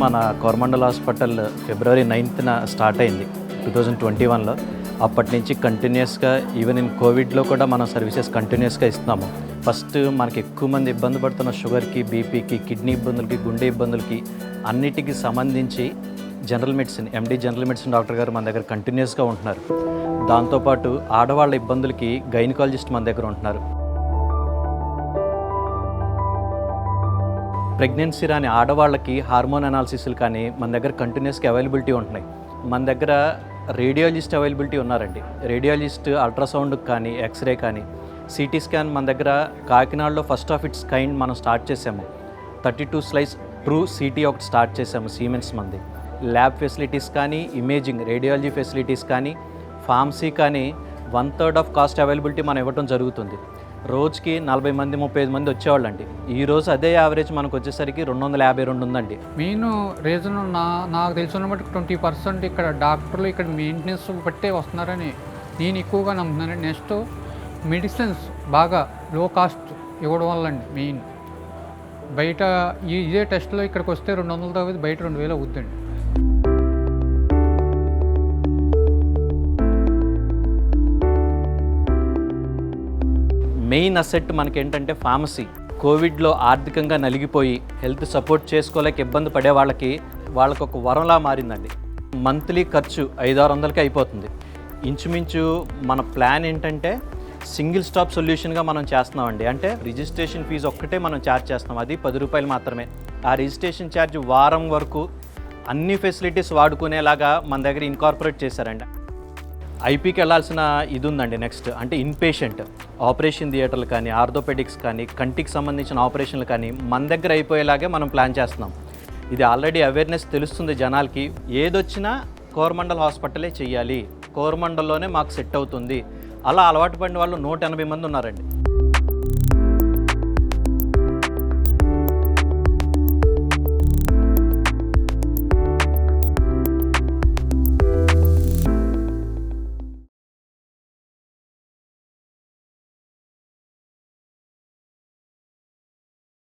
మన కోరమండల్ హాస్పిటల్ ఫిబ్రవరి 9th start అయింది 2021లో. అప్పటి నుంచి కంటిన్యూస్గా ఈవెన్ ఇన్ కోవిడ్లో కూడా మనం సర్వీసెస్ కంటిన్యూస్గా ఇస్తున్నాము. ఫస్ట్ మనకి ఎక్కువ మంది ఇబ్బంది పడుతున్న షుగర్కి, బీపీకి, కిడ్నీ ఇబ్బందులకి, గుండె ఇబ్బందులకి అన్నిటికీ సంబంధించి జనరల్ మెడిసిన్, ఎండి జనరల్ మెడిసిన్ డాక్టర్ గారు మన దగ్గర కంటిన్యూస్గా ఉంటున్నారు. దాంతోపాటు ఆడవాళ్ళ ఇబ్బందులకి గైనకాలజిస్ట్ మన దగ్గర ఉంటున్నారు. ప్రెగ్నెన్సీ రాని ఆడవాళ్ళకి హార్మోన్ అనాలిసిస్లు కానీ మన దగ్గర కంటిన్యూస్గా అవైలబిలిటీ ఉంటున్నాయి. మన దగ్గర రేడియాలజిస్ట్ అవైలబిలిటీ ఉన్నారండి. రేడియాలజిస్ట్ అల్ట్రాసౌండ్కి కానీ, ఎక్స్రే కానీ, సిటీ స్కాన్ మన దగ్గర కాకినాడలో ఫస్ట్ ఆఫ్ ఇట్స్ కైండ్ మనం స్టార్ట్ చేసాము. 32 స్లైస్ ట్రూ సిటీ ఒకటి స్టార్ట్ చేసాము సిమెన్స్ మంది. ల్యాబ్ ఫెసిలిటీస్ కానీ, ఇమేజింగ్ రేడియాలజీ ఫెసిలిటీస్ కానీ, ఫార్మసీ కానీ 1/3 ఆఫ్ కాస్ట్ అవైలబిలిటీ మనం ఇవ్వడం జరుగుతుంది. రోజుకి 40 మంది 35 మంది వచ్చేవాళ్ళండి. ఈరోజు అదే యావరేజ్ మనకు వచ్చేసరికి 252 ఉందండి. మెయిన్ రీజన్ నాకు తెలిసిన బట్టి 20% ఇక్కడ డాక్టర్లు ఇక్కడ మెయింటెనెన్స్ బట్టే వస్తున్నారని నేను ఎక్కువగా నమ్ముతున్నాను. నెక్స్ట్ మెడిసిన్స్ బాగా లో కాస్ట్ ఇవ్వడం వల్ల అండి. మెయిన్ బయట ఇదే టెస్ట్లో ఇక్కడికి వస్తే 200 తగ్గుతుంది, బయట 2000 అవుద్దండి. మెయిన్ అసెట్ మనకేంటంటే ఫార్మసీ. కోవిడ్లో ఆర్థికంగా నలిగిపోయి హెల్త్ సపోర్ట్ చేసుకోలేక ఇబ్బంది పడే వాళ్ళకి ఒక వరంలా మారిందండి. మంత్లీ ఖర్చు 500-600కి అయిపోతుంది. ఇంచుమించు మన ప్లాన్ ఏంటంటే సింగిల్ స్టాప్ సొల్యూషన్గా మనం చేస్తున్నామండి. అంటే రిజిస్ట్రేషన్ ఫీజు ఒక్కటే మనం ఛార్జ్ చేస్తున్నాం, అది 10 రూపాయలు మాత్రమే. ఆ రిజిస్ట్రేషన్ ఛార్జ్ వారం వరకు అన్ని ఫెసిలిటీస్ వాడుకునేలాగా మన దగ్గర ఇన్కార్పొరేట్ చేశారండి. ఐపీకి వెళ్ళాల్సిన ఇది ఉందండి. నెక్స్ట్ అంటే ఇన్పేషెంట్ ఆపరేషన్ థియేటర్లు కానీ, ఆర్థోపెడిక్స్ కానీ, కంటికి సంబంధించిన ఆపరేషన్లు కానీ మన దగ్గర అయిపోయేలాగే మనం ప్లాన్ చేస్తున్నాం. ఇది ఆల్రెడీ అవేర్నెస్ తెలుస్తుంది జనాలకి. ఏదొచ్చినా కోరమండల్ హాస్పిటలే చెయ్యాలి, కోరమండల్లోనే మాకు సెట్ అవుతుంది. అలా అలవాటు పడిన వాళ్ళు 180 మంది ఉన్నారండి.